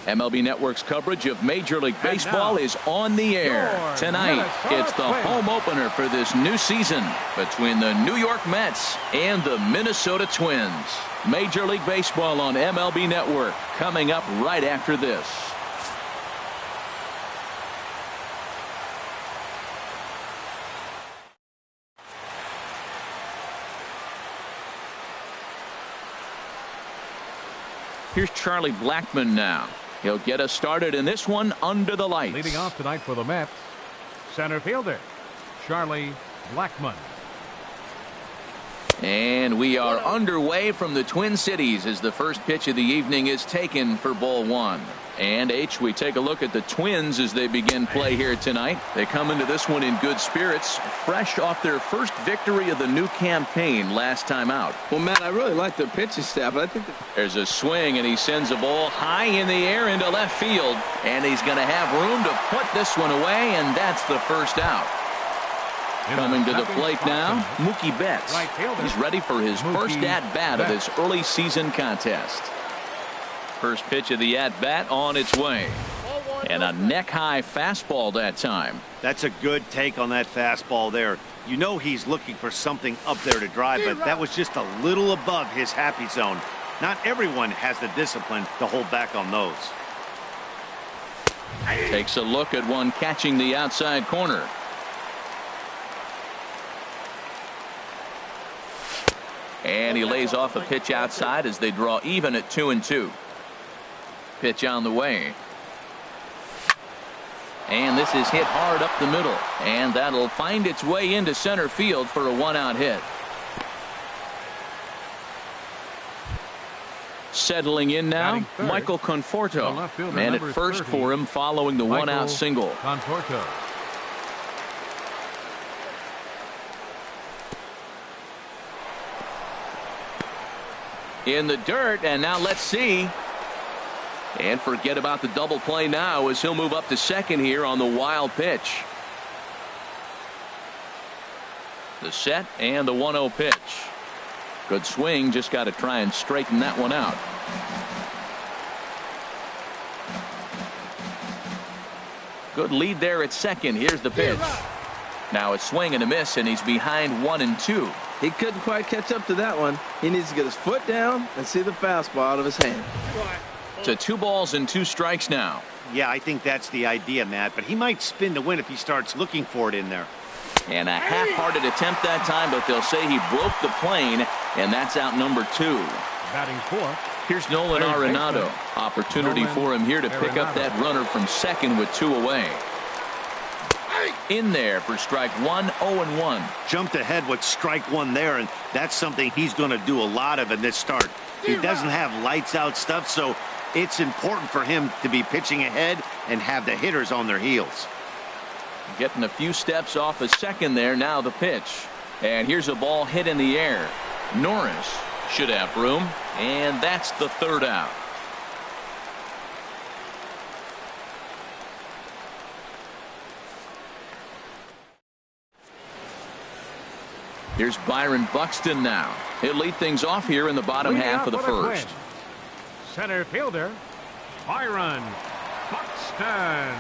MLB Network's coverage of Major League Baseball is on the air. Tonight, it's the home opener for this new season between the New York Mets and the Minnesota Twins. Major League Baseball on MLB Network coming up right after this. Here's Charlie Blackmon now. He'll get us started in this one under the lights. Leading off tonight for the Mets, center fielder Charlie Blackmon. And we are underway from the Twin Cities as the first pitch of the evening is taken for ball one. And we take a look at the Twins as they begin play here tonight. They come into this one in good spirits, fresh off their first victory of the new campaign last time out. Well, Matt, I really like their pitching staff, but I think there's a swing, and he sends a ball high in the air into left field, and he's going to have room to put this one away, and that's the first out. Coming to the plate now, Mookie Betts. He's ready for his first at-bat of this early season contest. First pitch of the at-bat on its way. And a neck-high fastball that time. That's a good take on that fastball there. You know he's looking for something up there to drive, but that was just a little above his happy zone. Not everyone has the discipline to hold back on those. Takes a look at one catching the outside corner. And he lays off a pitch outside as they draw even at 2-2. Pitch on the way. And this is hit hard up the middle. And that'll find its way into center field for a one-out hit. Settling in now, Michael Conforto. Man at first for him following the one-out single. Conforto. In the dirt, and now let's see. And forget about the double play now as he'll move up to second here on the wild pitch. The set and the 1-0 pitch. Good swing, just got to try and straighten that one out. Good lead there at second. Here's the pitch. Now a swing and a miss, and he's behind 1-2. he couldn't quite catch up to that one. He needs to get his foot down and see the fastball out of his hand. To 2 balls and 2 strikes now. Yeah, I think that's the idea, Matt, but he might spin to win if he starts looking for it in there. And a half-hearted attempt that time, but they'll say he broke the plane, and that's out number 2. Batting fourth. Here's Nolan Arenado. Opportunity for him here to pick up that runner from second with 2 away. In there for strike 1, 0-1. Jumped ahead with strike 1 there, and that's something he's going to do a lot of in this start. He doesn't have lights-out stuff, so it's important for him to be pitching ahead and have the hitters on their heels. Getting a few steps off a second there. Now the pitch. And here's a ball hit in the air. Norris should have room. And that's the 3rd out. Here's Byron Buxton now. He'll lead things off here in the bottom half of the first. Center fielder Byron Buxton.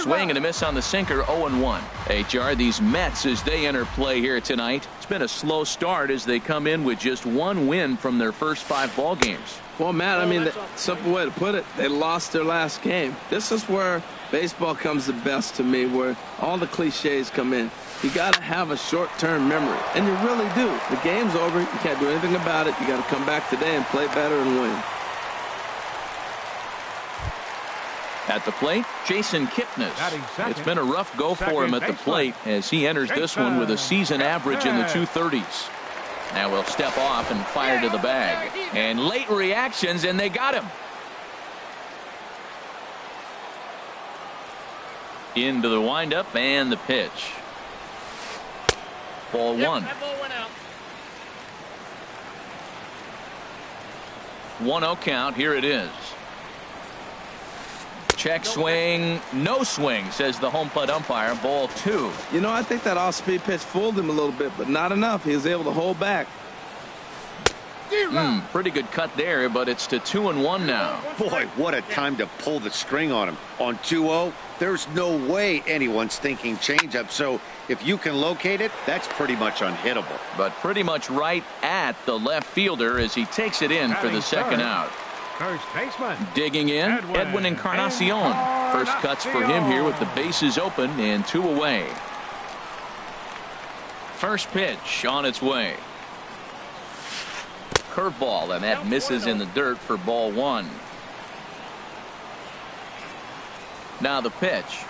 Swing and a miss on the sinker, 0-1. HR, these Mets as they enter play here tonight. It's been a slow start as they come in with just 1 win from their first 5 ball games. Well, Matt, I mean, the simple way to put it, they lost their last game. This is where baseball comes the best to me, where all the cliches come in. You got to have a short-term memory, and you really do. The game's over. You can't do anything about it. You got to come back today and play better and win. At the plate, Jason Kipnis. It's been a rough go for him at the plate as he enters this one with a season average in the 230s. Now we'll step off and fire to the bag. And late reactions, and they got him. Into the windup and the pitch. Ball 1. 1-0 count. Here it is. Check swing, no swing, says the home plate umpire. Ball 2. You know, I think that off-speed pitch fooled him a little bit, but not enough. He was able to hold back. Pretty good cut there, but it's to 2-1 now. Boy, what a time to pull the string on him. On 2-0, there's no way anyone's thinking changeup. So if you can locate it, that's pretty much unhittable. But pretty much right at the left fielder as he takes it in for the second out. First baseman. Digging in, Edwin Encarnacion. First cuts for him here with the bases open and 2 away. First pitch on its way. Curveball, and that misses in the dirt for ball 1. Now the pitch.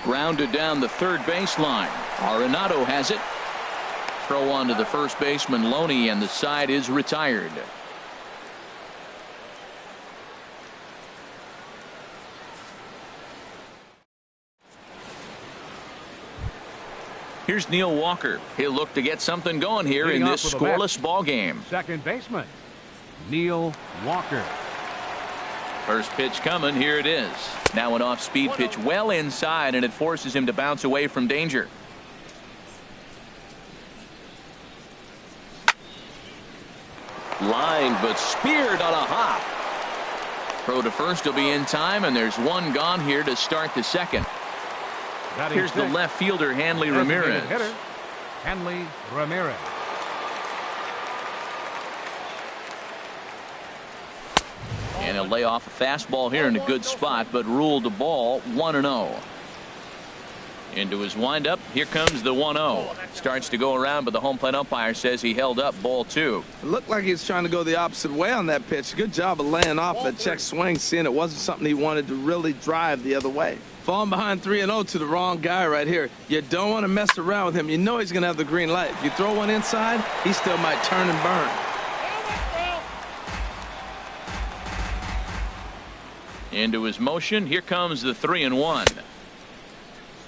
Grounded down the third baseline. Arenado has it. Throw on to the first baseman Loney, and the side is retired. Here's Neil Walker. He'll look to get something going here in this scoreless ball game. Second baseman, Neil Walker. First pitch coming. Here it is. Now an off-speed pitch well inside, and it forces him to bounce away from danger. Line, but speared on a hop. Throw to first will be in time, and there's one gone here to start the second. Here's the left fielder, Hanley Ramirez. Hitter, Hanley Ramirez. And he'll lay off a fastball here in a good spot, but ruled the ball 1-0. Into his windup. Here comes the 1-0. Starts to go around, but the home plate umpire says he held up ball 2. It looked like he was trying to go the opposite way on that pitch. Good job of laying off that check swing, seeing it wasn't something he wanted to really drive the other way. Falling behind 3-0 to the wrong guy right here. You don't want to mess around with him. You know he's going to have the green light. If you throw one inside, he still might turn and burn. Into his motion. Here comes the 3-1.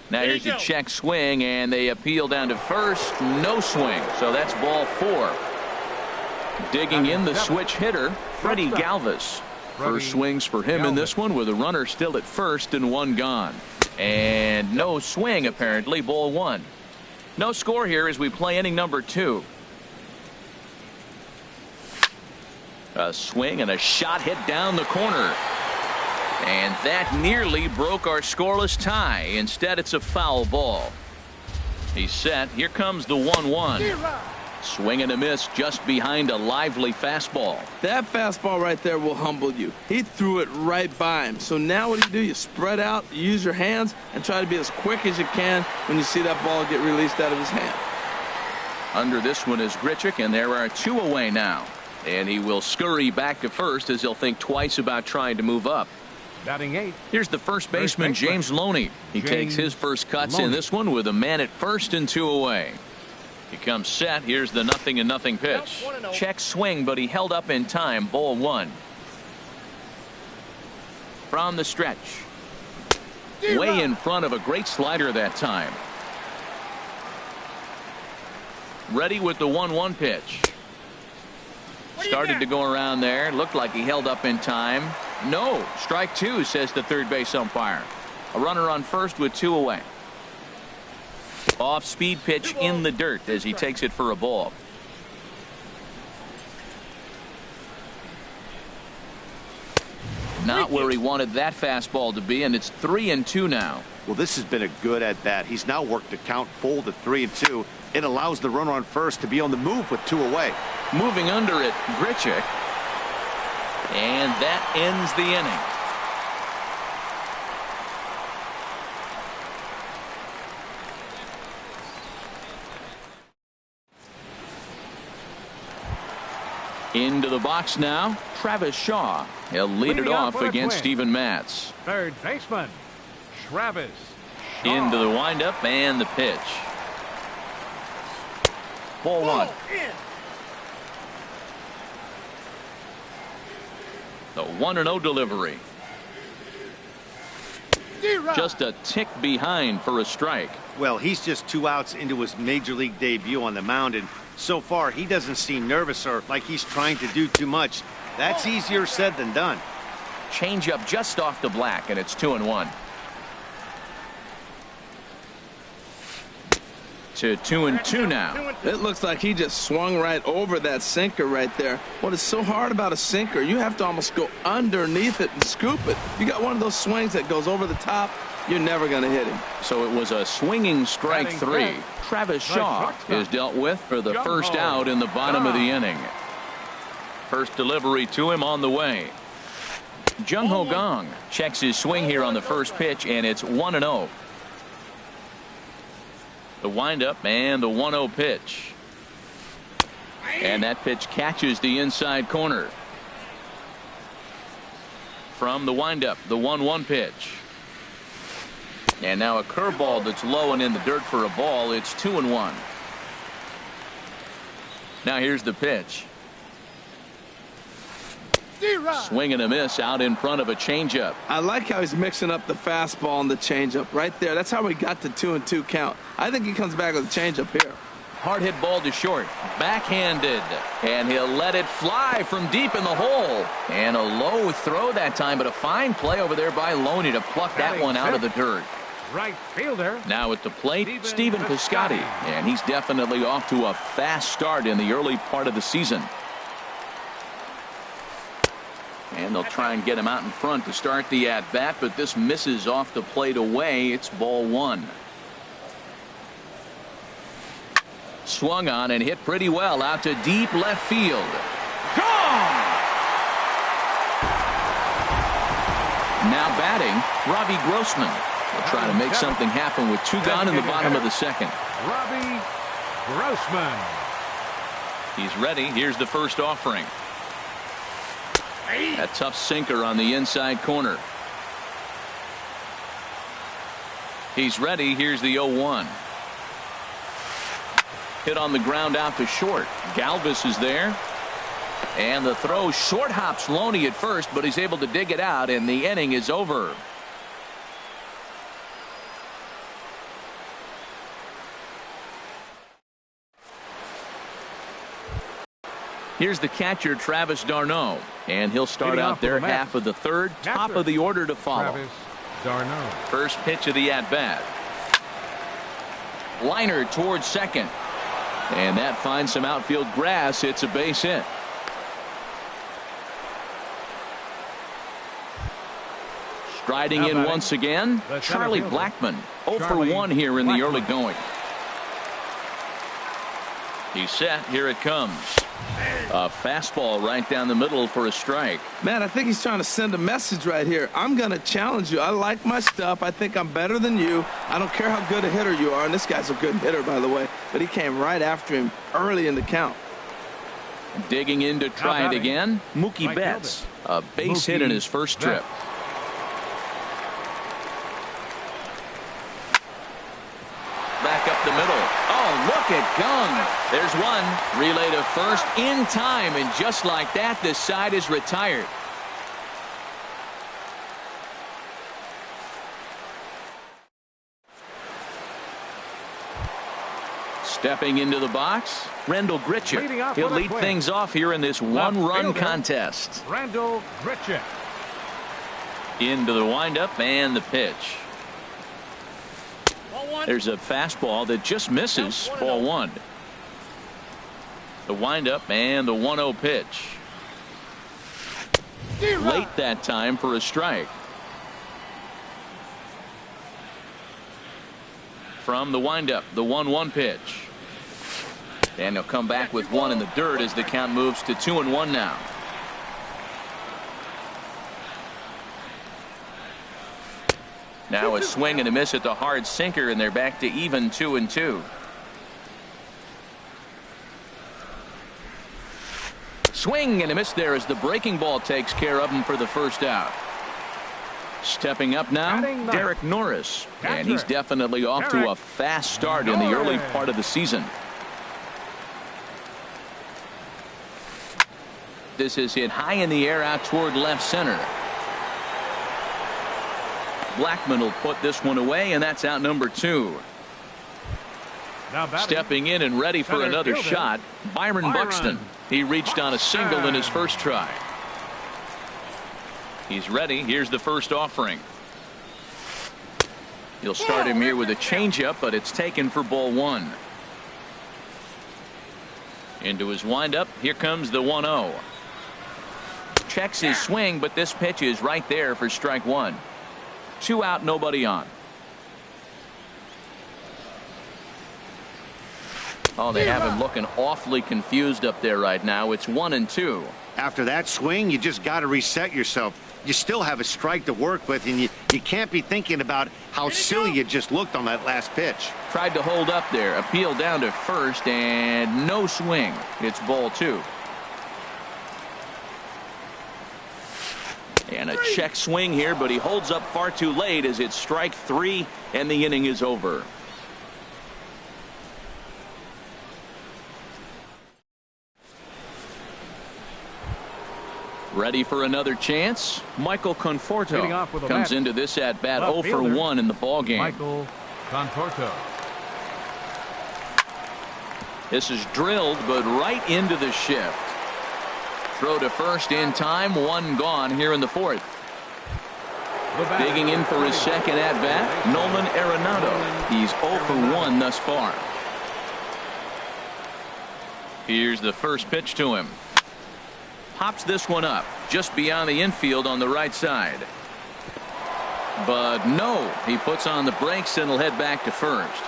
Now here's a check swing, and they appeal down to first. No swing, so that's ball 4. Digging in the switch hitter, Freddie Galvis. First swings for him in this one with a runner still at first and 1 gone. And no swing apparently, ball 1. No score here as we play inning number 2. A swing and a shot hit down the corner. And that nearly broke our scoreless tie. Instead, it's a foul ball. He's set. Here comes the 1-1. Swing and a miss just behind a lively fastball. That fastball right there will humble you. He threw it right by him. So now what do? You spread out, use your hands, and try to be as quick as you can when you see that ball get released out of his hand. Under this one is Grichuk, and there are 2 away now. And he will scurry back to first as he'll think twice about trying to move up. Batting 8. Here's the first baseman, James Loney. He takes his first cuts in this one with a man at first and 2 away. He comes set. Here's the 0-0 pitch. Check swing, but he held up in time. Ball 1. From the stretch. Way in front of a great slider that time. Ready with the 1-1 pitch. Started to go around there. Looked like he held up in time. No. Strike 2, says the third base umpire. A runner on first with 2 away. Off speed pitch in the dirt as he takes it for a ball. Not where he wanted that fastball to be, and it's 3-2 now. Well, this has been a good at bat. He's now worked the count full to 3-2. It allows the runner on first to be on the move with 2 away. Moving under it, Grichuk. And that ends the inning. Into the box now, Travis Shaw. He'll lead it off against Steven Matz. Third baseman, Travis Shaw. Into the windup and the pitch. Ball 1. The 1-0 delivery. Just a tick behind for a strike. Well, he's just 2 outs into his major league debut on the mound, and so far he doesn't seem nervous or like he's trying to do too much. That's easier said than done. Changeup just off the black, and it's 2-1. to 2-2 now. It looks like he just swung right over that sinker right there. What is so hard about a sinker, you have to almost go underneath it and scoop it. You got one of those swings that goes over the top, you're never going to hit him. So it was a swinging strike three. Travis Shaw is dealt with for the first out in the bottom of the inning. First delivery to him on the way. Jung-Ho Kang checks his swing here on the first pitch, and it's 1-0. The windup and the 1-0 pitch. And that pitch catches the inside corner. From the windup, the 1-1 pitch. And now a curveball that's low and in the dirt for a ball. It's 2-1. Now here's the pitch. Swing and a miss out in front of a changeup. I like how he's mixing up the fastball and the changeup right there. That's how we got the 2-2 count. I think he comes back with a changeup here. Hard hit ball to short. Backhanded. And he'll let it fly from deep in the hole. And a low throw that time, but a fine play over there by Loney to pluck that one out of the dirt. Right fielder. Now at the plate, Stephen Piscotty. And he's definitely off to a fast start in the early part of the season. And they'll try and get him out in front to start the at-bat, but this misses off the plate away. It's ball one. Swung on and hit pretty well out to deep left field. Gone! Now batting, Robbie Grossman. Will try to make something happen with two gone in the bottom of the second. Robbie Grossman. He's ready. Here's the first offering. A tough sinker on the inside corner. He's ready. Here's the 0-1. Hit on the ground out to short. Galvis is there. And the throw short hops Loney at first, but he's able to dig it out, and the inning is over. Here's the catcher, Travis d'Arnaud, and he'll start out there half of the third, top of the order to follow. Travis d'Arnaud. First pitch of the at-bat. Liner towards second. And that finds some outfield grass. It's a base hit. Striding in once again, Charlie Blackmon. 0 for 1 here in the early going. He's set. Here it comes. A fastball right down the middle for a strike. Man, I think he's trying to send a message right here. I'm going to challenge you. I like my stuff. I think I'm better than you. I don't care how good a hitter you are. And this guy's a good hitter, by the way. But he came right after him early in the count. Digging in to try it again. Mookie Betts. A base hit in his first trip. Back up the middle. Oh, look at Kang. There's one. Relay to first in time, and just like that, this side is retired. Stepping into the box, Randall Grichuk. He'll lead things off here in this one-run contest. Randall Grichuk. Into the windup and the pitch. There's a fastball that just misses. Ball one. The windup and the 1-0 pitch. Late that time for a strike. From the windup, the 1-1 pitch. And he'll come back with one in the dirt as the count moves to 2-1 now. Now a swing and a miss at the hard sinker, and they're back to even 2-2. Swing and a miss there as the breaking ball takes care of him for the first out. Stepping up now, Derek Norris, and he's definitely off to a fast start in the early part of the season. This is hit high in the air out toward left center. Blackmon will put this one away, and that's out number 2. Stepping in and ready for another shot, Byron Buxton. He reached on a single in his first try. He's ready. Here's the first offering. He'll start him here with a changeup, but it's taken for ball one. Into his windup. Here comes the 1-0. Checks his swing, but this pitch is right there for strike one. 2 out, nobody on. Oh, they have him looking awfully confused up there right now. It's 1-2. After that swing, you just got to reset yourself. You still have a strike to work with, and you can't be thinking about how silly you just looked on that last pitch. Tried to hold up there. Appeal down to first, and no swing. It's ball 2. And a check swing here, but he holds up far too late as it's strike 3, and the inning is over. Ready for another chance? Michael Conforto comes into this at bat 0 for 1 in the ball game. Michael Conforto. This is drilled, but right into the shift. Throw to first in time. 1 gone here in the 4th. Digging in for his second at bat, Nolan Arenado. He's 0 for 1 thus far. Here's the first pitch to him. Pops this one up just beyond the infield on the right side. But no, he puts on the brakes and will head back to first.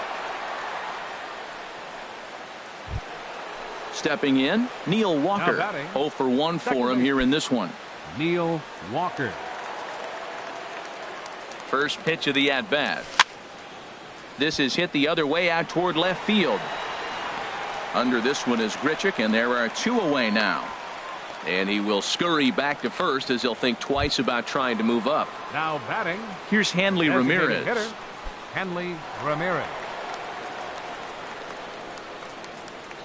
Stepping in, Neil Walker. 0 for 1 for him here in this one. Neil Walker. First pitch of the at-bat. This is hit the other way out toward left field. Under this one is Grichuk, and there are 2 away now. And he will scurry back to first as he'll think twice about trying to move up. Now batting. Here's Hanley Ramirez. Hitter, Hanley Ramirez.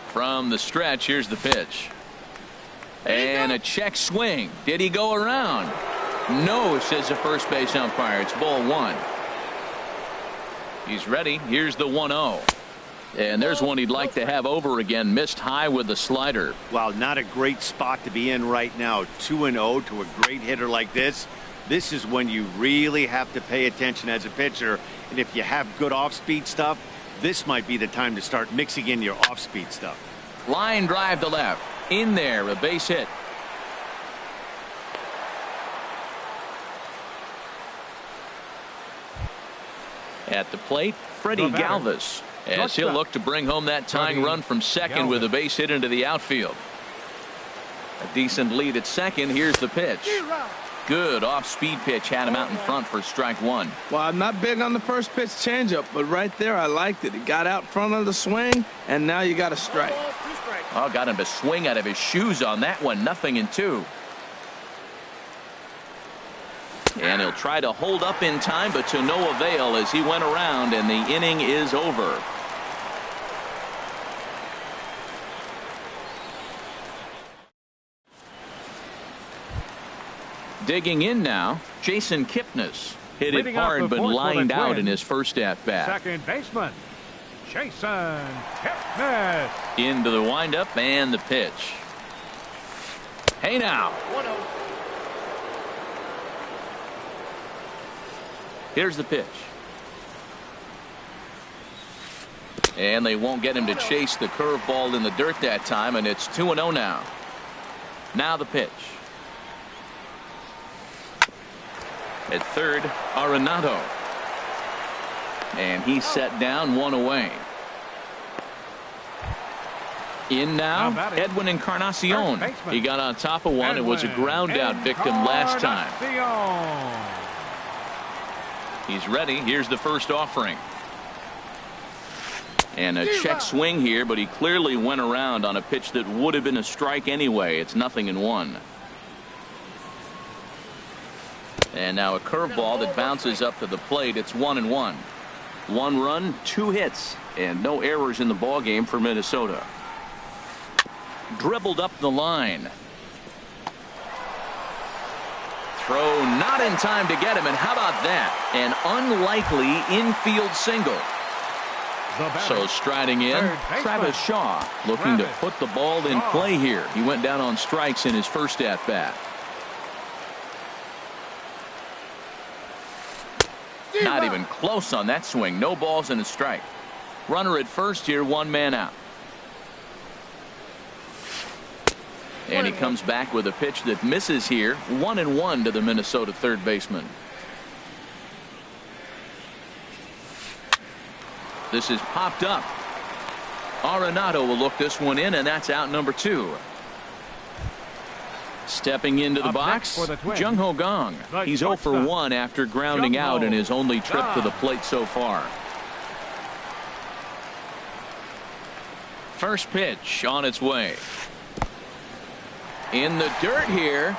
From the stretch, here's the pitch. And a check swing. Did he go around? No, says the first base umpire. It's ball 1. He's ready. Here's the 1-0. And there's one he'd like to have over again. Missed high with the slider. Well, not a great spot to be in right now. 2-0 to a great hitter like this. This is when you really have to pay attention as a pitcher. And if you have good off-speed stuff, this might be the time to start mixing in your off-speed stuff. Line drive to left. In there, a base hit. At the plate, Freddie Galvis. As he'll look to bring home that tying run from second with a base hit into the outfield. A decent lead at second. Here's the pitch. Good off-speed pitch. Had him out in front for strike 1. Well, I'm not big on the first pitch changeup, but right there I liked it. He got out front of the swing, and now you got a strike. Oh, got him to swing out of his shoes on that one. 0-2. And he'll try to hold up in time, but to no avail as he went around, and the inning is over. Digging in now, Jason Kipnis. Hit it hard, but lined out in his first at-bat. Second baseman, Jason Kipnis. Into the windup and the pitch. Hey now. Here's the pitch. And they won't get him to chase the curveball in the dirt that time, and it's 2-0 now. Now the pitch. At third, Arenado. And he's set down, 1 away. In now, Edwin Encarnacion. He got on top of one. It was a ground out victim last time. He's ready. Here's the first offering. And a check swing here, but he clearly went around on a pitch that would have been a strike anyway. It's 0-1. And now a curveball that bounces up to the plate. It's 1-1. 1 run, 2 hits, and no errors in the ball game for Minnesota. Dribbled up the line. Throw not in time to get him, and how about that? An unlikely infield single. So striding in, Travis Shaw looking to put the ball in play here. He went down on strikes in his first at-bat. Not even close on that swing. No balls and a strike. Runner at first here, 1 man out. And he comes back with a pitch that misses here. 1-1 to the Minnesota third baseman. This is popped up. Arenado will look this one in, and that's out number 2. Stepping into the box, Jung Ho Gong. He's 0 for 1 after grounding out in his only trip to the plate so far. First pitch on its way. In the dirt here.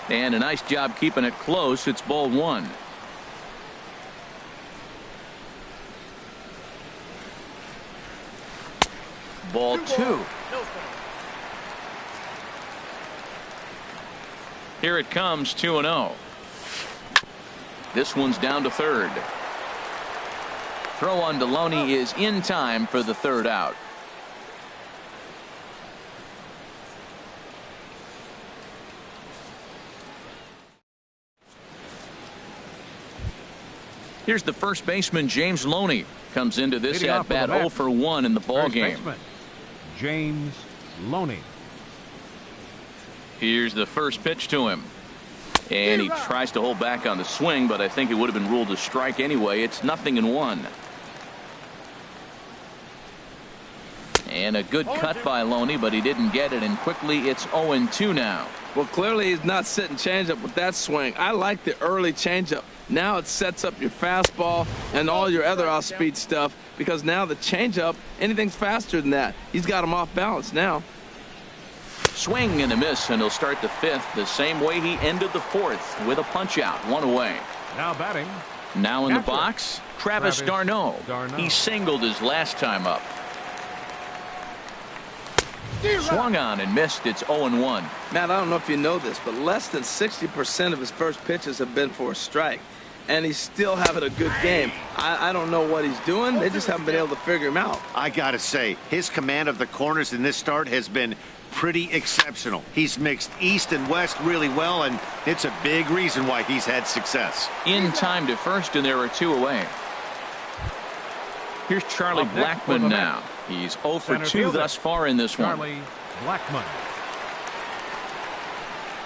And a nice job keeping it close. It's ball 1. Ball 2. Here it comes, 2-0. This one's down to third. Throw on Deloney is in time for the third out. Here's the first baseman, James Loney. Comes into this at bat 0 for 1 in the ball game. James Loney. Here's the first pitch to him. And he tries to hold back on the swing, but I think it would have been ruled a strike anyway. It's 0-1. And a good cut by Loney, but he didn't get it, and quickly it's 0-2 now. Well, clearly he's not sitting changeup with that swing. I like the early changeup. Now it sets up your fastball and all your other off-speed stuff, because now the changeup, anything's faster than that. He's got him off balance now. Swing and a miss, and he'll start the 5th the same way he ended the 4th with a punch out, 1 away. Now batting. Now in the box, Travis d'Arnaud. He singled his last time up. Swung on and missed. It's 0-1. Matt, I don't know if you know this, but less than 60% of his first pitches have been for a strike, and he's still having a good game. I don't know what he's doing. They just haven't been able to figure him out. I gotta say, his command of the corners in this start has been pretty exceptional. He's mixed east and west really well, and it's a big reason why he's had success. In time to first, and there are 2 away. Here's Charlie Blackmon now. He's 0 for 2 thus far in this one. Charlie Blackmon.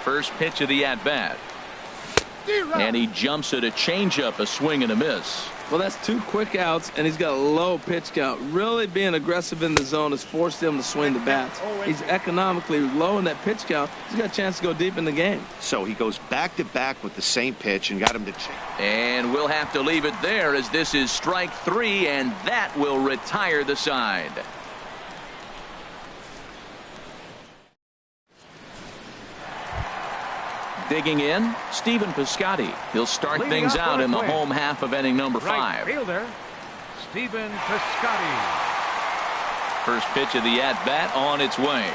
First pitch of the at-bat. And he jumps at a changeup, a swing and a miss. Well, that's 2 quick outs, and he's got a low pitch count. Really being aggressive in the zone has forced him to swing the bats. He's economically low in that pitch count. He's got a chance to go deep in the game. So he goes back-to-back with the same pitch and got him to change. And we'll have to leave it there, as this is strike 3, and that will retire the side. Digging in, Stephen Piscotty. He'll start things out in the home half of inning number 5. Right fielder, Stephen Piscotty. First pitch of the at-bat on its way.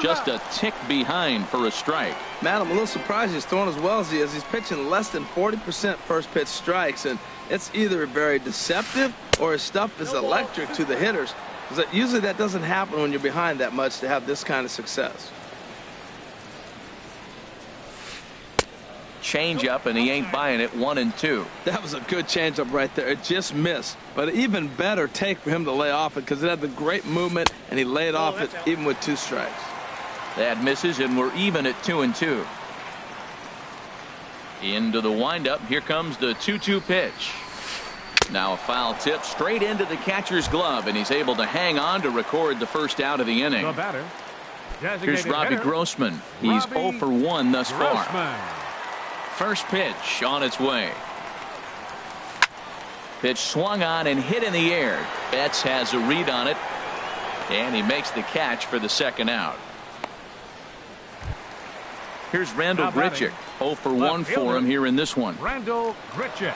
Just a tick behind for a strike. Matt, I'm a little surprised he's throwing as well as he is. He's pitching less than 40% first pitch strikes, and it's either very deceptive or his stuff is electric to the hitters. Usually that doesn't happen when you're behind that much to have this kind of success. Change up, and he ain't buying it. 1-2. That was a good changeup right there. It just missed, but an even better take for him to lay off it, because it had the great movement and he laid off it even with 2 strikes. That misses, and we're even at 2-2. Into the windup. Here comes the 2-2 pitch. Now a foul tip straight into the catcher's glove, and he's able to hang on to record the first out of the inning. The batter, here's Robbie Grossman. He's 0 for 1 thus far. First pitch on its way. Pitch swung on and hit in the air. Betts has a read on it, and he makes the catch for the second out. Here's Randall Grichuk. 0 for 1 for him here in this one. Randall Grichuk.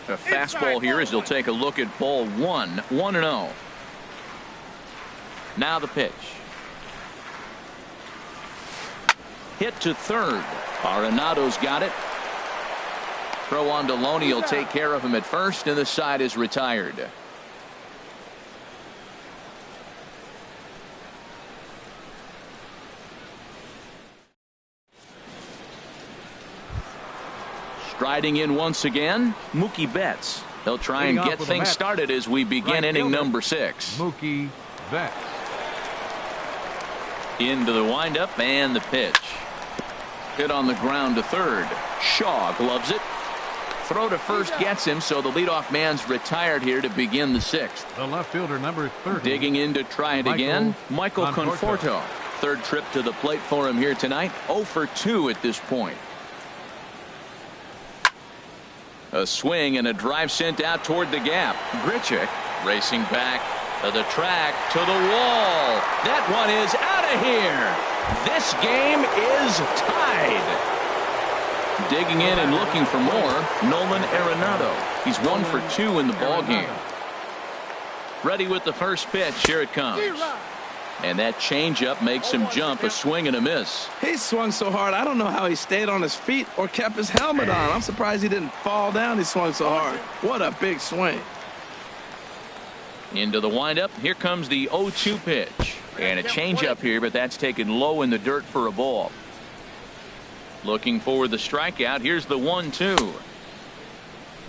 A fastball here as he'll take a look at ball 1. 1-0. Now the pitch. Hit to third. Arenado's got it. Throw on Deloney. He'll take care of him at first, and the side is retired. Striding in once again, Mookie Betts. They'll try and get things started as we begin inning number 6. Mookie Betts. Into the windup and the pitch. Hit on the ground to third. Shaw gloves it. Throw to first gets him, so the leadoff man's retired here to begin the 6th. The left fielder, number 30. Digging in to try it again, Michael Conforto. Third trip to the plate for him here tonight. 0 for 2 at this point. A swing and a drive sent out toward the gap. Grichuk racing back to the track, to the wall. That one is out of here. This game is tied. Digging in and looking for more, Nolan Arenado. He's 1 for 2 in the ball game. Ready with the first pitch. Here it comes. And that changeup makes him jump. A swing and a miss. He swung so hard, I don't know how he stayed on his feet or kept his helmet on. I'm surprised he didn't fall down. He swung so hard. What a big swing. Into the windup. Here comes the 0-2 pitch. And a changeup here, but that's taken low in the dirt for a ball. Looking for the strikeout. Here's the 1-2.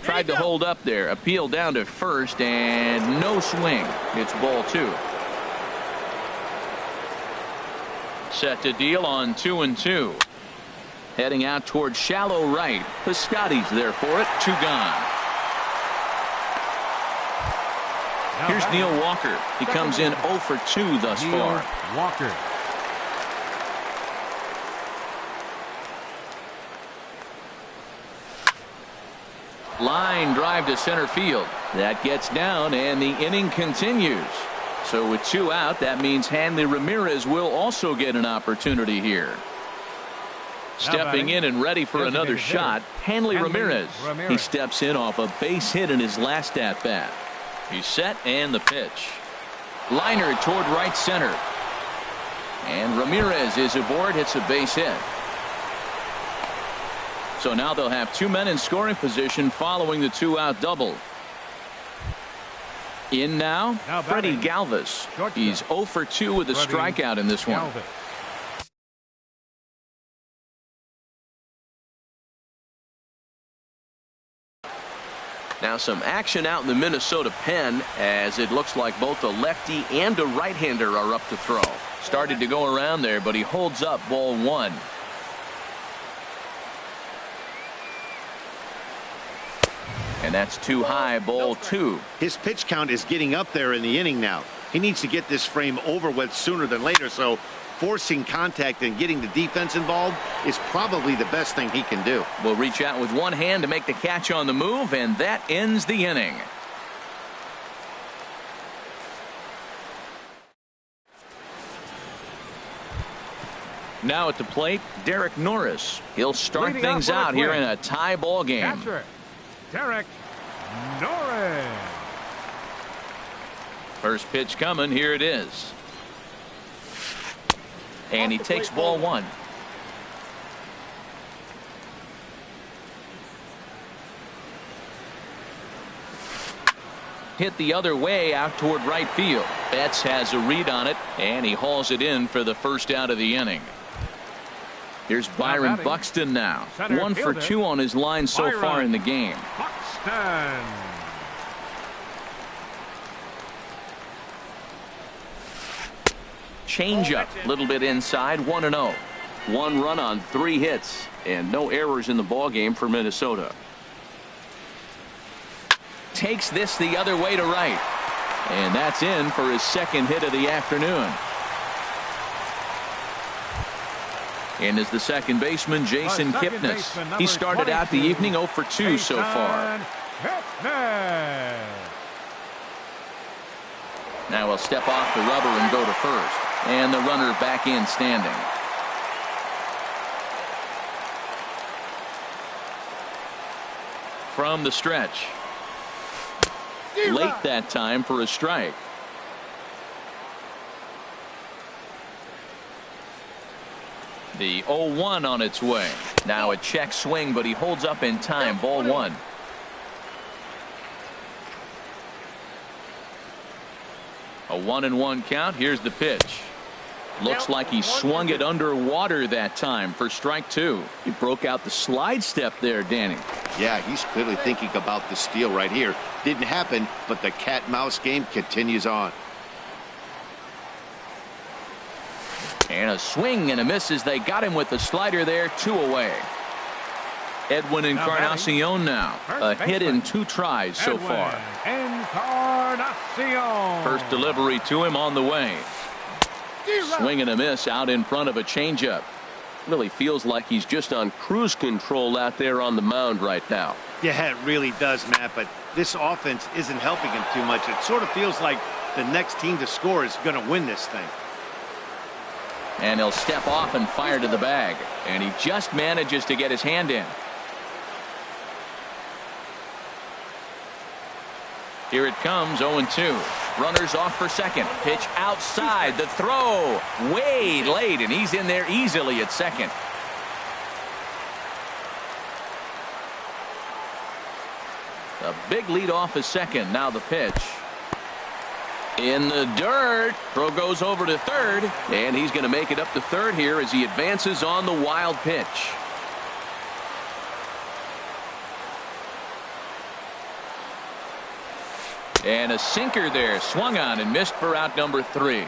Tried to hold up there. Appeal down to first, and no swing. It's ball 2. Set to deal on 2-2. Heading out towards shallow right. Piscotty's there for it. 2 gone. Here's Neil Walker. He comes in 0 for 2 thus far. Walker. Line drive to center field. That gets down, and the inning continues. So with 2 out, that means Hanley Ramirez will also get an opportunity here. Stepping in and ready for another shot, Hanley Ramirez. He steps in off a base hit in his last at bat. He's set, and the pitch. Liner toward right center. And Ramirez is aboard, hits a base hit. So now they'll have 2 men in scoring position following the 2-out double. In now Freddie Galvis. He's 0 for 2 with a strikeout in this one. Now some action out in the Minnesota pen, as it looks like both a lefty and a right-hander are up to throw. Started to go around there, but he holds up ball 1. And that's too high, ball 2. His pitch count is getting up there in the inning now. He needs to get this frame over with sooner than later, so forcing contact and getting the defense involved is probably the best thing he can do. Will reach out with one hand to make the catch on the move, and that ends the inning. Now at the plate, Derek Norris. He'll start things out here in a tie ball game. Catcher, Derek Norris. First pitch coming. Here it is. And he takes ball 1. Hit the other way out toward right field. Betts has a read on it, and he hauls it in for the first out of the inning. Here's Byron Buxton now. 1 for 2 on his line so far in the game. Buxton. Changeup, a little bit inside, 1-0. 1 run on 3 hits, and no errors in the ball game for Minnesota. Takes this the other way to right, and that's in for his second hit of the afternoon. And is the second baseman, Jason Kipnis. He started out the evening 0 for 2 so far. Now he'll step off the rubber and go to first. And the runner back in standing. From the stretch. Late that time for a strike. The 0-1 on its way. Now a check swing, but he holds up in time. Ball 1. A 1-1 count. Here's the pitch. Looks like he swung it underwater that time for strike two. He broke out the slide step there, Danny. Yeah, he's clearly thinking about the steal right here. Didn't happen, but the cat-mouse game continues on. And a swing and a miss as they got him with the slider there. 2 away. Edwin Encarnacion now. A hit in 2 tries so far. Encarnacion. First delivery to him on the way. Swing and a miss out in front of a changeup. Really feels like he's just on cruise control out there on the mound right now. Yeah, it really does, Matt, but this offense isn't helping him too much. It sort of feels like the next team to score is going to win this thing. And he'll step off and fire to the bag. And he just manages to get his hand in. Here it comes, 0-2. Runners off for second. Pitch outside. The throw way late, and he's in there easily at second. A big lead off is second. Now the pitch. In the dirt. Throw goes over to third, and he's going to make it up to third here as he advances on the wild pitch. And a sinker there, swung on and missed for out number 3.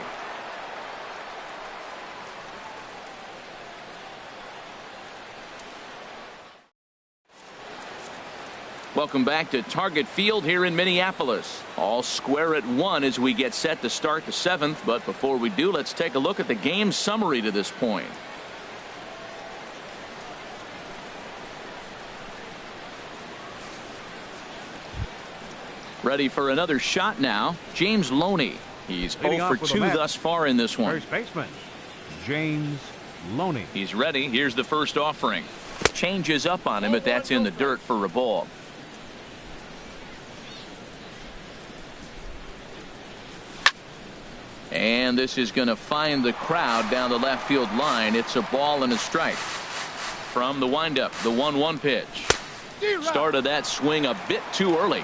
Welcome back to Target Field here in Minneapolis. All square at 1 as we get set to start the 7th. But before we do, let's take a look at the game summary to this point. Ready for another shot now, James Loney. He's 0 for 2 thus far in this one. First baseman, James Loney. He's ready. Here's the first offering. Changes up on him, but that's in the dirt for a ball. And this is going to find the crowd down the left field line. It's a ball and a strike. From the windup, the 1-1 pitch. Started that swing a bit too early.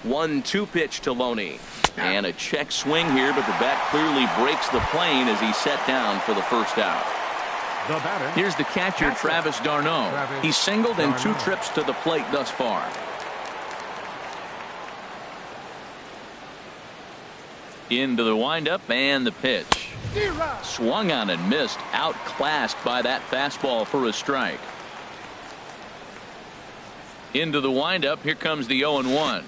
1-2 pitch to Loney. And a check swing here, but the bat clearly breaks the plane as he's set down for the first out. The batter. Here's the catcher, Travis d'Arnaud. He's singled in 2 trips to the plate thus far. Into the windup and the pitch. Swung on and missed. Outclassed by that fastball for a strike. Into the windup. Here comes the 0-1.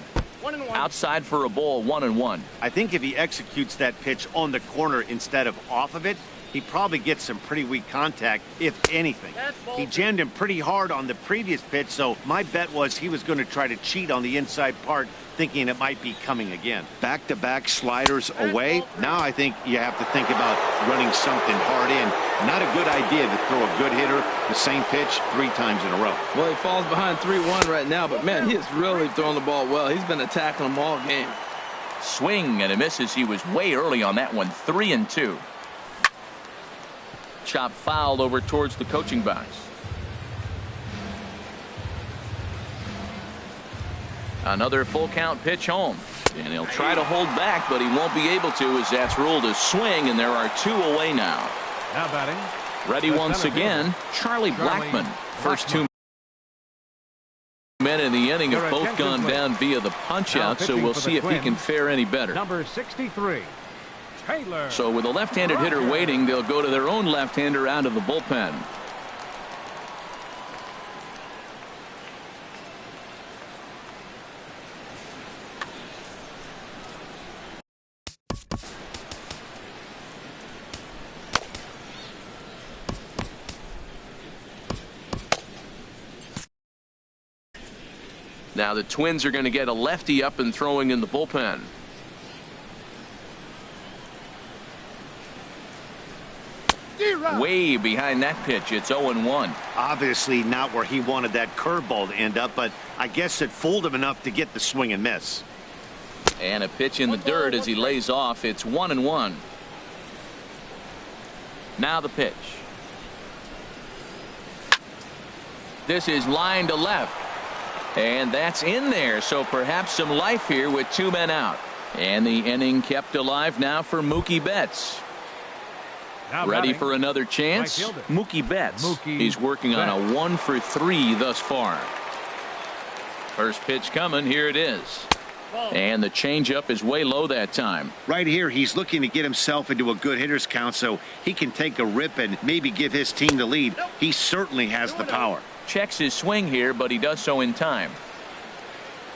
Outside for a ball, 1-1. I think if he executes that pitch on the corner instead of off of it, he probably gets some pretty weak contact, if anything. He jammed him pretty hard on the previous pitch, so my bet was he was going to try to cheat on the inside part, thinking it might be coming again. Back-to-back sliders away. Now I think you have to think about running something hard in. Not a good idea to throw a good hitter the same pitch 3 times in a row. Well, he falls behind 3-1 right now, but man, he has really thrown the ball well. He's been attacking them all game. Swing and a miss as he was way early on that one. 3-2. Chop fouled over towards the coaching box. Another full count pitch home. And he'll try to hold back, but he won't be able to as that's ruled a swing, and there are 2 away now. Now batting. Ready once again, Charlie Blackmon. First 2 men in the inning have both gone down via the punch-out, so we'll see if he can fare any better. Number 63. Taylor. So with a left-handed hitter waiting, they'll go to their own left-hander out of the bullpen. Now the Twins are going to get a lefty up and throwing in the bullpen. Way behind that pitch. It's 0-1. Obviously not where he wanted that curveball to end up, but I guess it fooled him enough to get the swing and miss. And a pitch in the dirt as he lays off. It's 1-1. Now the pitch. This is line to left. And that's in there, so perhaps some life here with 2 men out. And the inning kept alive now for Mookie Betts. Now Ready batting, for another chance? right fielder. Mookie Betts. Mookie He's working on a Betts. 1 for 3 thus far. First pitch coming. Here it is. And the changeup is way low that time. Right here, he's looking to get himself into a good hitter's count so he can take a rip and maybe give his team the lead. He certainly has the power. Checks his swing here, but he does so in time.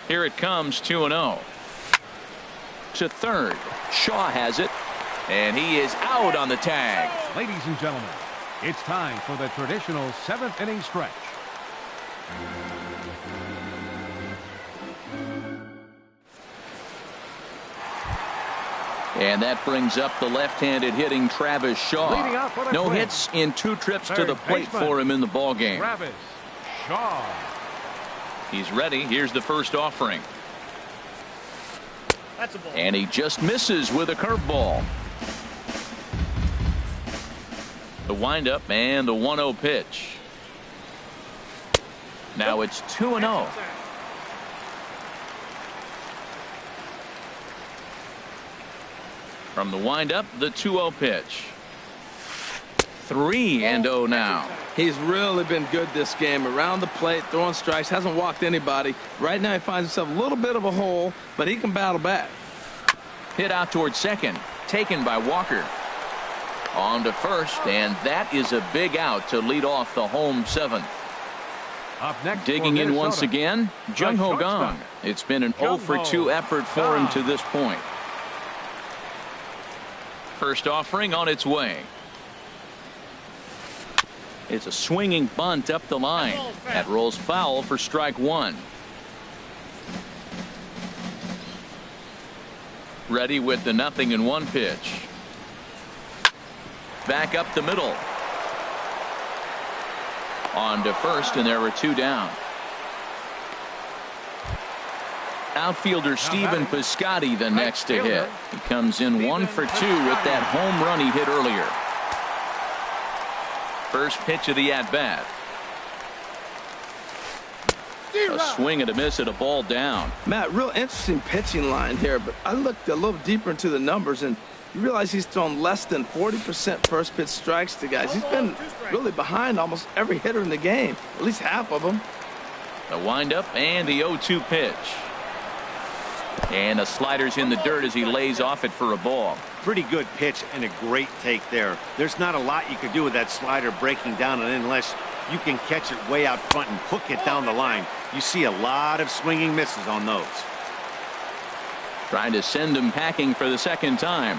Here it comes, 2-0. To third. Shaw has it. And he is out on the tag. Ladies and gentlemen, it's time for the traditional 7th inning stretch. And that brings up the left-handed hitting Travis Leading Shaw. off for the No Twins. hits in 2 trips to the Third plate baseman, for him in the ballgame. Travis Shaw. He's ready. Here's the first offering. And he just misses with a curveball. The windup and the 1-0 pitch. Now it's 2-0. From the windup, the 2-0 pitch. 3-0 now. He's really been good this game. Around the plate, throwing strikes, hasn't walked anybody. Right now he finds himself a little bit of a hole, but he can battle back. Hit out towards second. Taken by Walker. On to first, and that is a big out to lead off the home 7th. Up next Digging for in once Minnesota, again, Jung Ho shortstop, Gong. It's been an 0 for 2 Jung-Ho effort for him Kang. to this point. First offering on its way. It's a swinging bunt up the line. That rolls foul for strike 1. Ready with the 0-1 pitch. Back up the middle. On to first, and there were 2 down. Outfielder Stephen Piscotty the next to hit. He comes in 1 for 2 with that home run he hit earlier. First pitch of the at-bat. A swing and a miss at a ball down. Matt, real interesting pitching line here, but I looked a little deeper into the numbers and you realize he's thrown less than 40% first pitch strikes to guys. He's been really behind almost every hitter in the game, at least half of them. The windup and the 0-2 pitch. And the slider's in the dirt as he lays off it for a ball. Pretty good pitch and a great take there. There's not a lot you could do with that slider breaking down and unless you can catch it way out front and hook it down the line. You see a lot of swinging misses on those. Trying to send him packing for the second time.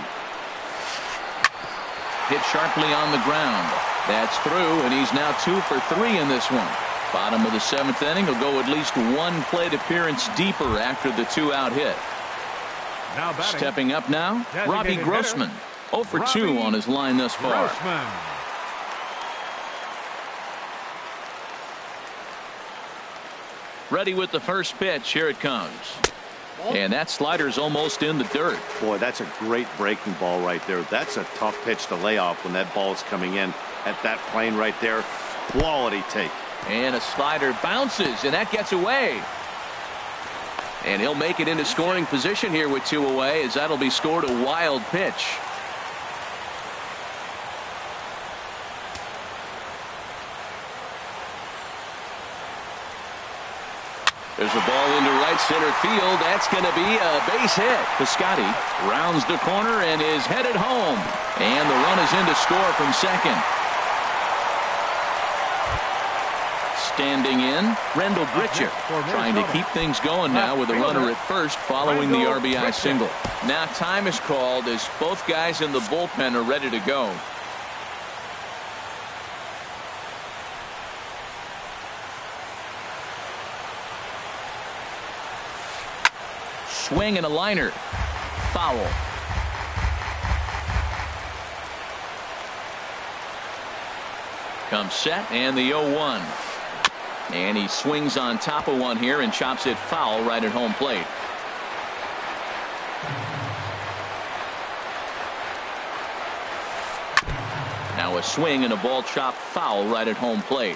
Hit sharply on the ground. That's through, and he's now 2 for 3 in this one. Bottom of the 7th inning. Will go at least 1 plate appearance deeper after the 2-out hit. Now batting, Stepping up now, Robbie designated Grossman. hitter, 0 for 2 on his line thus far. Grossman. Ready with the first pitch. Here it comes. And that slider's almost in the dirt. Boy, that's a great breaking ball right there. That's a tough pitch to lay off when that ball is coming in at that plane right there. Quality take. And a slider bounces, and that gets away. And he'll make it into scoring position here with 2 away, as that'll be scored a wild pitch. There's a ball into right center field. That's going to be a base hit. Piscotty rounds the corner and is headed home. And the run is in to score from second. Standing in, Rendell Gritchick, trying to keep things going now with a runner at first following the RBI single. Now time is called as both guys in the bullpen are ready to go. Swing and a liner. Foul. Comes set and the 0-1. And he swings on top of one here and chops it foul right at home plate. Now a swing and a ball chopped foul right at home plate.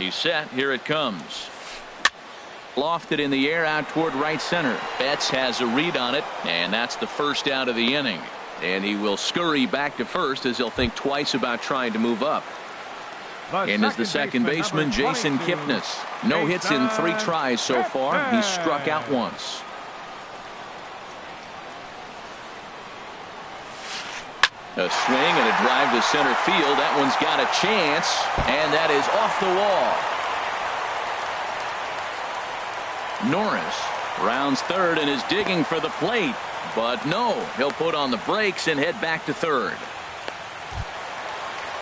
He's set. Here it comes. Lofted in the air out toward right center. Betts has a read on it, and that's the first out of the inning. And he will scurry back to first as he'll think twice about trying to move up. And as the second baseman, Jason Kipnis. No hits in 3 tries so far. He's struck out once. A swing and a drive to center field. That one's got a chance, and that is off the wall. Norris rounds third and is digging for the plate, but no, he'll put on the brakes and head back to third.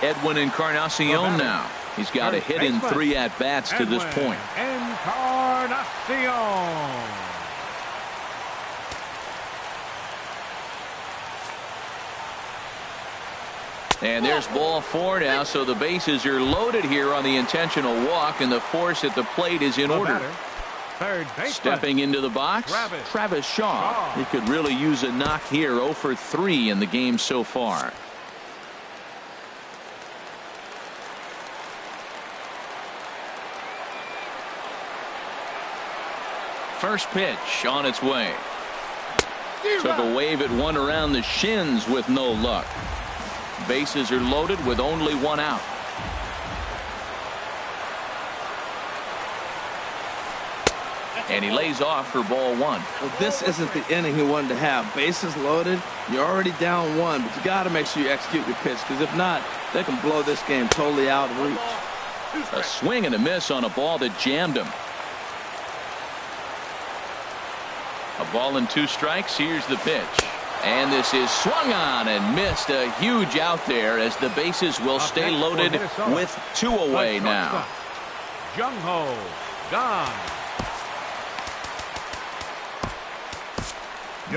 Edwin Encarnacion now. He's got a hit in 3 at-bats to this point. Encarnacion. And there's ball 4 now, so the bases are loaded here on the intentional walk, and the force at the plate is in order. Stepping into the box, Travis Shaw. He could really use a knock here. 0 for 3 in the game so far. First pitch on its way. Took a wave at one around the shins with no luck. Bases are loaded with only 1 out. And he lays off for ball 1. Well, this isn't the inning he wanted to have. Bases loaded. You're already down 1, but you got to make sure you execute your pitch, because if not, they can blow this game totally out of reach. A swing and a miss on a ball that jammed him. A ball and 2 strikes. Here's the pitch. And this is swung on and missed. A huge out there as the bases will stay loaded with 2 away now. Jung-ho Gong.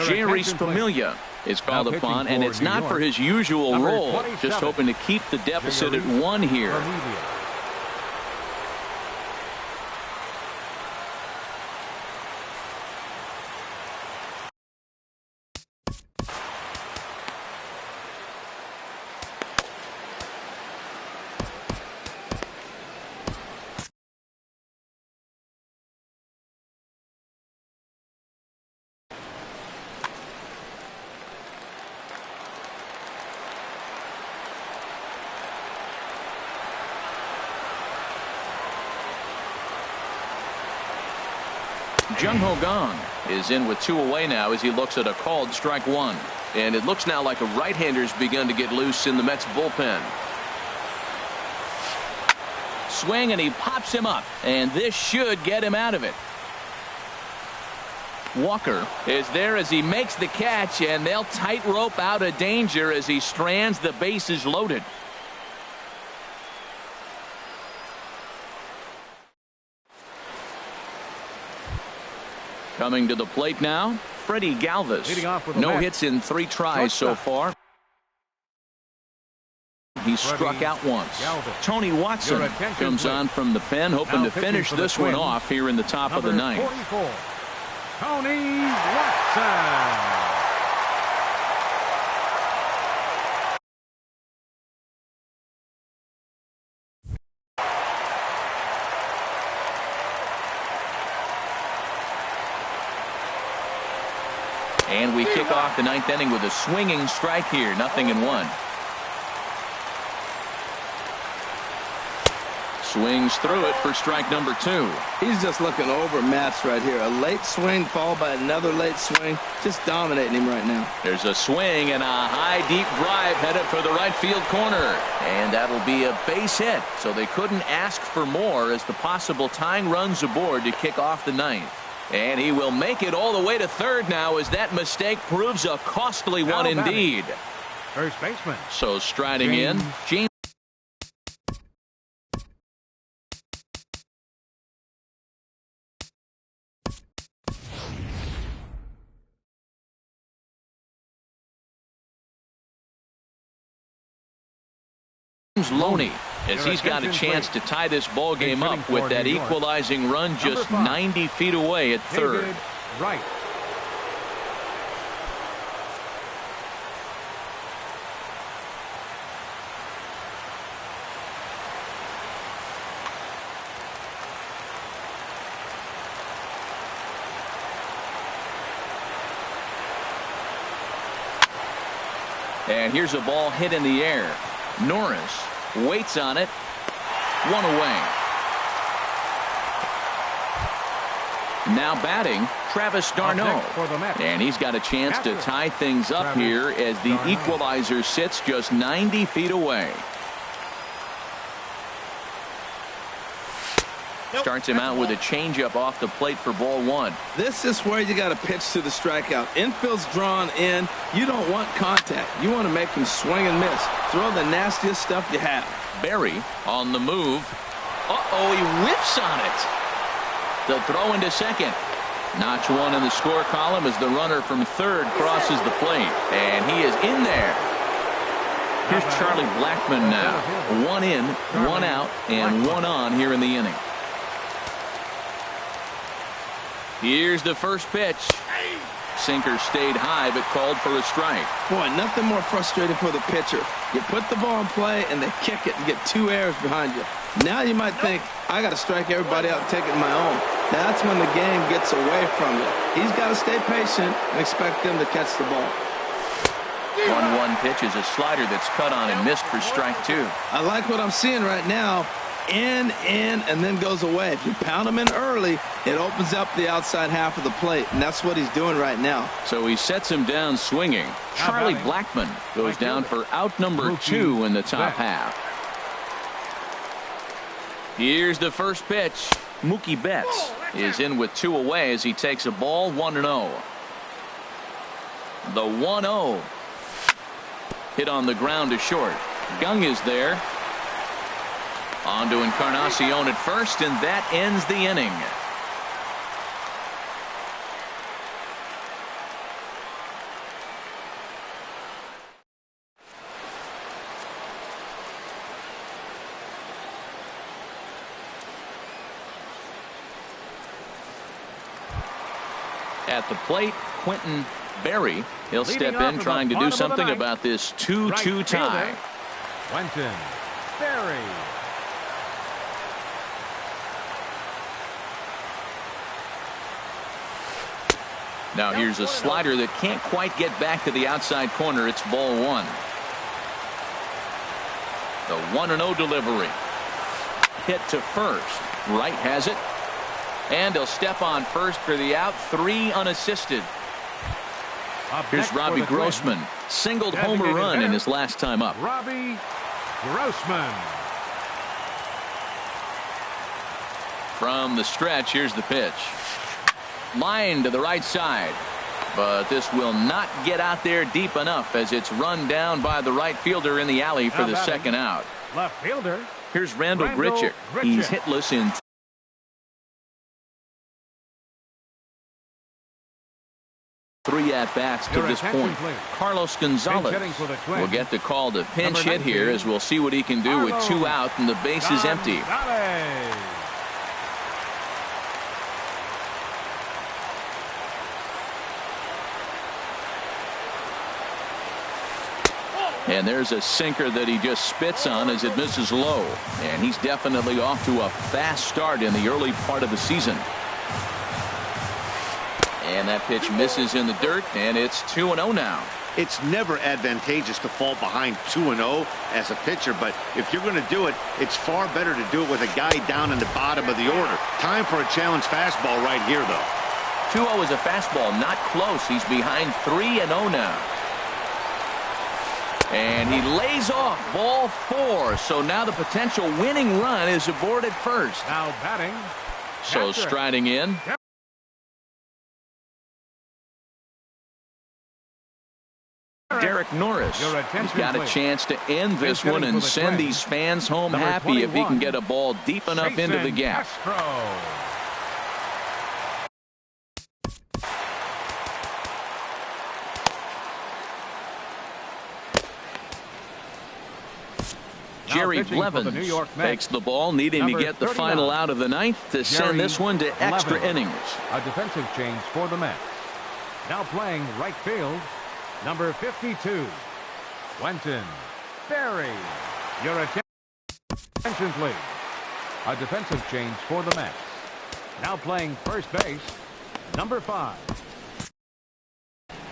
Jerry Familia is called upon, and it's not for his usual role. Just hoping to keep the deficit at 1 here. Jung-ho Gong is in with 2 away now as he looks at a called strike 1. And it looks now like a right-hander's begun to get loose in the Mets bullpen. Swing, and he pops him up, and this should get him out of it. Walker is there as he makes the catch, and they'll tightrope out of danger as he strands the bases loaded. Coming to the plate now, Freddie Galvis. No hits in 3 tries so far. He's struck out once. Tony Watson comes on from the pen, hoping to finish this one off here in the top of the 9th. Tony Watson. And we kick off the 9th inning with a swinging strike here. 0-1. Swings through it for strike number 2. He's just looking overmatched right here. A late swing followed by another late swing. Just dominating him right now. There's a swing and a high deep drive headed for the right field corner. And that'll be a base hit. So they couldn't ask for more as the possible tying runs aboard to kick off the 9th. And he will make it all the way to third now as that mistake proves a costly one indeed. First baseman. So striding in, James. Loney, as he's got a chance to tie this ball game up with that equalizing run just 90 feet away at third. Right. And here's a ball hit in the air. Norris waits on it. One away. Now batting, Travis d'Arnaud. And he's got a chance to tie things up here as the equalizer sits just 90 feet away. Starts him out with a changeup off the plate for ball one. This is where you got to pitch to the strikeout. Infield's drawn in. You don't want contact. You want to make him swing and miss. Throw the nastiest stuff you have. Berry on the move. Uh-oh, he whiffs on it. The throw into second. Notch one in the score column as the runner from third crosses the plate. And he is in there. Here's Charlie Blackmon now. One in, one out, and one on here in the inning. Here's the first pitch. Sinker stayed high but called for a strike. Boy, nothing more frustrating for the pitcher. You put the ball in play and they kick it and get two errors behind you. Now you might think, I got to strike everybody out and take it my own. That's when the game gets away from you. He's got to stay patient and expect them to catch the ball. 1-1 pitch is a slider that's cut on and missed for strike two. I like what I'm seeing right now. In, and then goes away. If you pound him in early, it opens up the outside half of the plate, and that's what he's doing right now. So he sets him down swinging. Charlie Blackmon goes down for out number 2 in the top half. Here's the first pitch. Mookie Betts is in with 2 away as he takes a ball 1-0. The 1-0 hit on the ground to short. Gung is there. On to Encarnacion at first, and that ends the inning. At the plate, Quentin Berry. He'll step in trying to do something about this 2-2 tie. Quentin Berry. Now here's a slider that can't quite get back to the outside corner. It's ball one. The 1-0 delivery. Hit to first. Wright has it. And he'll step on first for the out. 3 unassisted. Here's Robbie Grossman. Singled homer run in his last time up. Robbie Grossman. From the stretch, here's the pitch. Line to the right side, but this will not get out there deep enough as it's run down by the right fielder in the alley for the second out. Left fielder. Here's Randall Grichuk. He's hitless in 3 at-bats to this point. Carlos Gonzalez will get the call to pinch hit here as we'll see what he can do with 2 out and the base is empty. And there's a sinker that he just spits on as it misses low. And he's definitely off to a fast start in the early part of the season. And that pitch misses in the dirt, and it's 2-0 now. It's never advantageous to fall behind 2-0 as a pitcher, but if you're going to do it, it's far better to do it with a guy down in the bottom of the order. Time for a challenge fastball right here, though. 2-0 is a fastball, not close. He's behind 3-0 now. And he lays off ball 4. So now the potential winning run is aboard at first. Now batting. So striding in. Derek Norris. He's got a chance to end this one and send these fans home happy if he can get a ball deep enough into the gap. Jerry Blevins takes the ball, needing to get the final out of the ninth to send this one to extra innings. A defensive change for the Mets. Now playing right field, number 52, Quentin Berry. Your attention, please. A defensive change for the Mets. Now playing first base, number 5,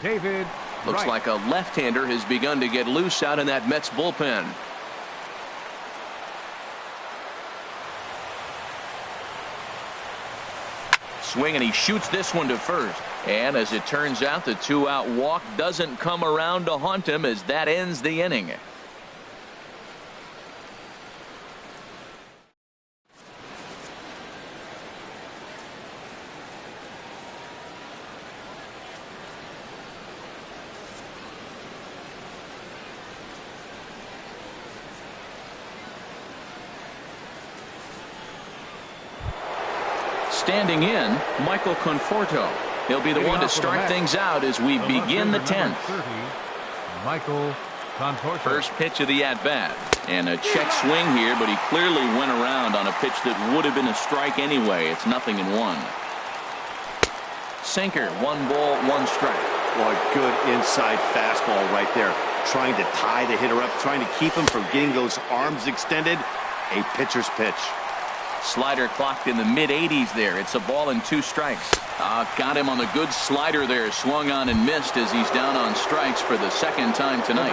David Looks like a left-hander has begun to get loose out in that Mets bullpen. Swing, and he shoots this one to first. And as it turns out, the two-out walk doesn't come around to haunt him as that ends the inning. Standing in, Michael Conforto. He'll be the one to start things out as we begin the 10th. Michael Conforto. First pitch of the at-bat. And a check swing here, but he clearly went around on a pitch that would have been a strike anyway. It's 0-1. Sinker, 1 ball, 1 strike. Boy, good inside fastball right there. Trying to tie the hitter up, trying to keep him from getting those arms extended. A pitcher's pitch. Slider clocked in the mid-80s there. It's a ball and 2 strikes. Got him on the good slider there. Swung on and missed as he's down on strikes for the second time tonight.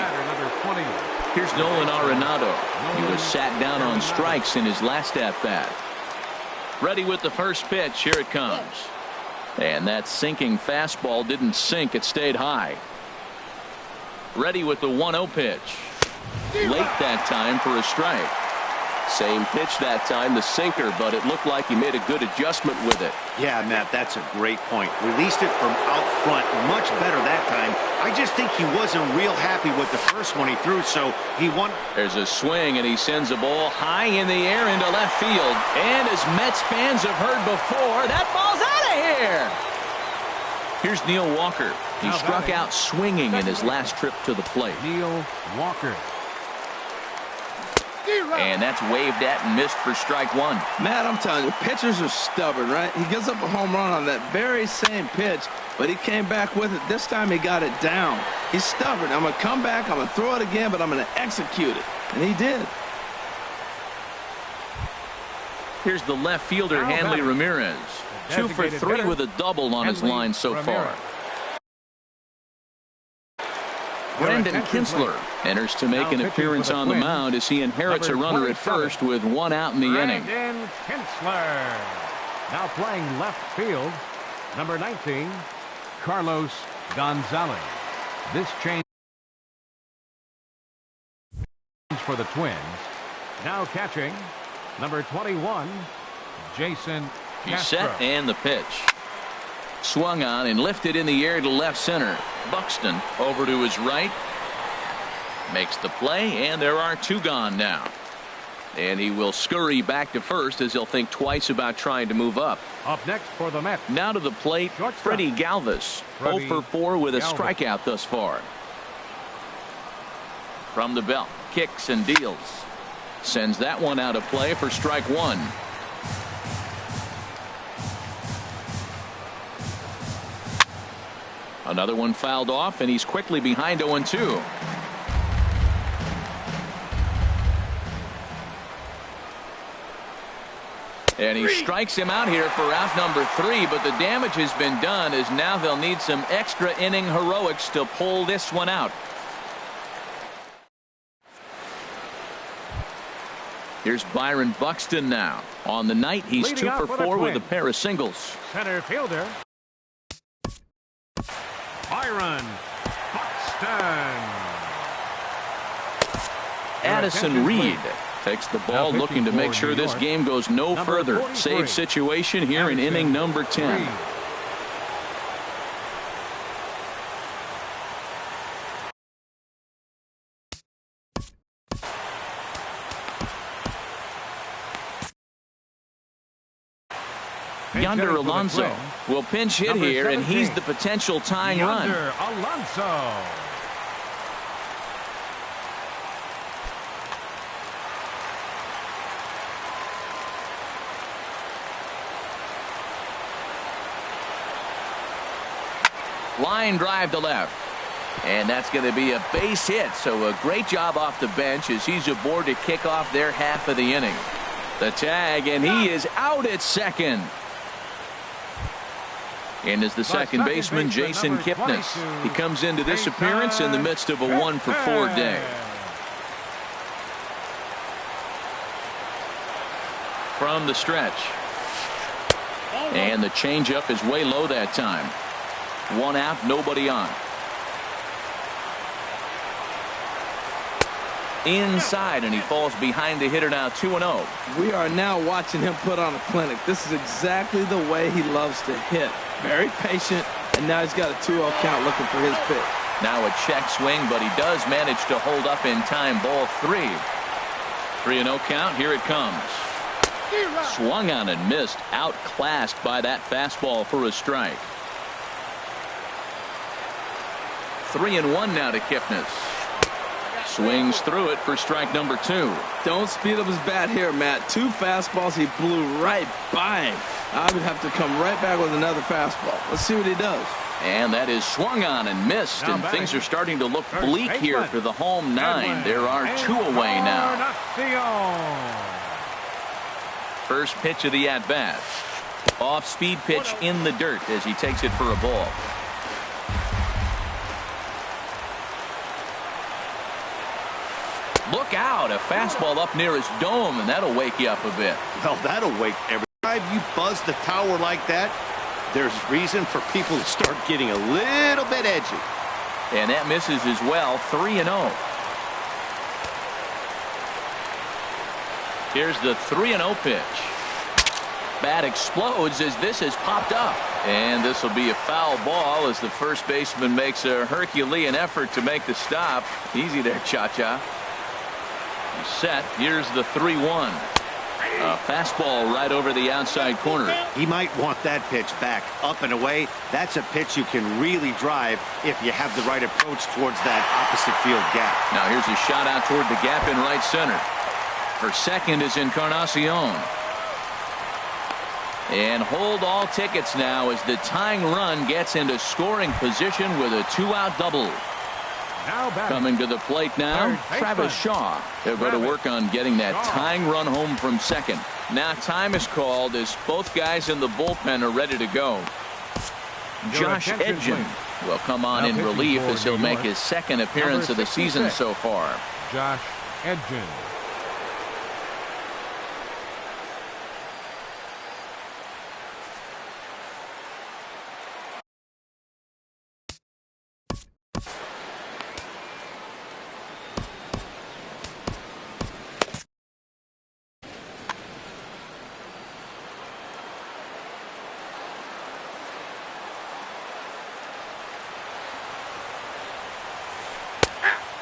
Here's Nolan Arenado. He was sat down on strikes in his last at-bat. Ready with the first pitch. Here it comes. And that sinking fastball didn't sink. It stayed high. Ready with the 1-0 pitch. Late that time for a strike. Same pitch that time, the sinker, but it looked like he made a good adjustment with it. Yeah, Matt, that's a great point. Released it from out front much better that time. I just think he wasn't real happy with the first one he threw, so he won. There's a swing, and he sends a ball high in the air into left field. And as Mets fans have heard before, that ball's out of here. Here's Neil Walker. He struck out swinging in his last trip to the plate. Neil Walker. And that's waved at and missed for strike 1. Matt, I'm telling you, pitchers are stubborn, right? He gives up a home run on that very same pitch, but he came back with it. This time he got it down. He's stubborn. I'm going to come back, I'm going to throw it again, but I'm going to execute it. And he did. Here's the left fielder, Hanley Ramirez. 2 for 3 with a double on his line so far. Brandon Kinsler enters to make an appearance on the mound as he inherits a runner at first with 1 out in the inning. Brandon Kinsler. Now playing left field, number 19, Carlos Gonzalez. This change for the Twins. Now catching, number 21, Jason Castro. He's set, and the pitch. Swung on and lifted in the air to left center. Buxton over to his right. Makes the play, and there are 2 gone now. And he will scurry back to first as he'll think twice about trying to move up. Up next for the Mets. Now to the plate, Freddie Galvis. 0 for 4 with a strikeout thus far. From the belt, kicks and deals. Sends that one out of play for strike 1. Another one fouled off, and he's quickly behind 0-2. And he strikes him out here for out number 3, but the damage has been done as now they'll need some extra inning heroics to pull this one out. Here's Byron Buxton now. On the night, he's 2 for 4 with a pair of singles. Center fielder, Byron Buxton. Addison Reed takes the ball, looking to make sure this game goes no further. Save situation here in inning number 10. Yonder Alonso will pinch hit here, and he's the potential tying run. Alonso. Line drive to left. And that's going to be a base hit. So a great job off the bench as he's aboard to kick off their half of the inning. The tag, and he is out at second. And is the second baseman, Jason Kipnis. He comes into this appearance in the midst of a 1-for-4 day. From the stretch. And the changeup is way low that time. 1 out, nobody on. Inside, and he falls behind the hitter now, 2-0. We are now watching him put on a clinic. This is exactly the way he loves to hit. Very patient, and now he's got a 2-0 count looking for his pitch. Now a check swing, but he does manage to hold up in time. Ball 3. 3-0 count. Here it comes. Swung on and missed. Outclassed by that fastball for a strike. 3-1 now to Kipnis. Swings through it for strike number 2. Don't speed up his bat here, Matt. 2 fastballs, he blew right by him. I would have to come right back with another fastball. Let's see what he does. And that is swung on and missed, and things are starting to look bleak here for the home 9. There are 2 away now. First pitch of the at-bat. Off-speed pitch in the dirt as he takes it for a ball. Look out, a fastball up near his dome, and that'll wake you up a bit. Well, that'll wake every time you buzz the tower like that. There's reason for people to start getting a little bit edgy. And that misses as well. 3-0. Here's the 3-0 pitch. Bat explodes as this has popped up. And this will be a foul ball as the first baseman makes a Herculean effort to make the stop. Easy there, Cha-Cha. Set. Here's the 3-1. A fastball right over the outside corner. He might want that pitch back up and away. That's a pitch you can really drive if you have the right approach towards that opposite field gap. Now here's a shot out toward the gap in right center. For second is Encarnacion. And hold all tickets now as the tying run gets into scoring position with a 2-out double. Coming to the plate now, Travis Shaw. They'll go to work on getting that tying run home from second. Now time is called as both guys in the bullpen are ready to go. Josh Edgen will come on in relief as he'll make his second appearance of the season so far. Josh Edgen.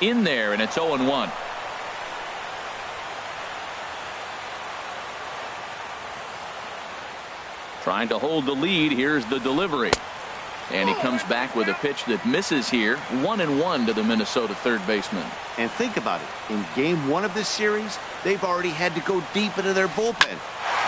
In there, and it's 0-1. Trying to hold the lead. Here's the delivery. And he comes back with a pitch that misses here. 1-1 to the Minnesota third baseman. And think about it. In game 1 of this series, they've already had to go deep into their bullpen.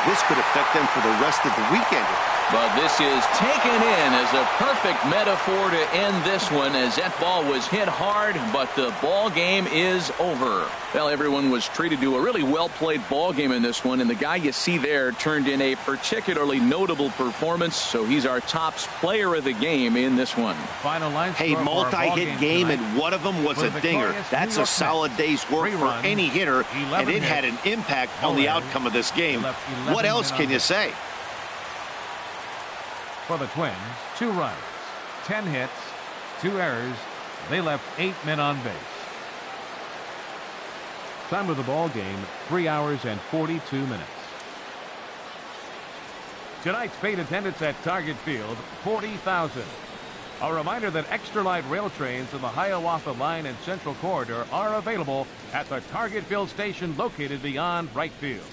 This could affect them for the rest of the weekend. But this is taken in as a perfect metaphor to end this one, as that ball was hit hard, but the ball game is over. Well, everyone was treated to a really well-played ball game in this one, and the guy you see there turned in a particularly notable performance, so he's our top player of the game in this one. Final line. Hey, multi-hit game, and one of them was a dinger. That's a solid day's work for any hitter, and it had an impact on the outcome of this game. What else can you say? For the Twins, 2 runs, 10 hits, 2 errors. They left 8 men on base. Time of the ball game, 3 hours and 42 minutes. Tonight's paid attendance at Target Field, 40,000. A reminder that extra light rail trains in the Hiawatha Line and Central Corridor are available at the Target Field station located beyond right field.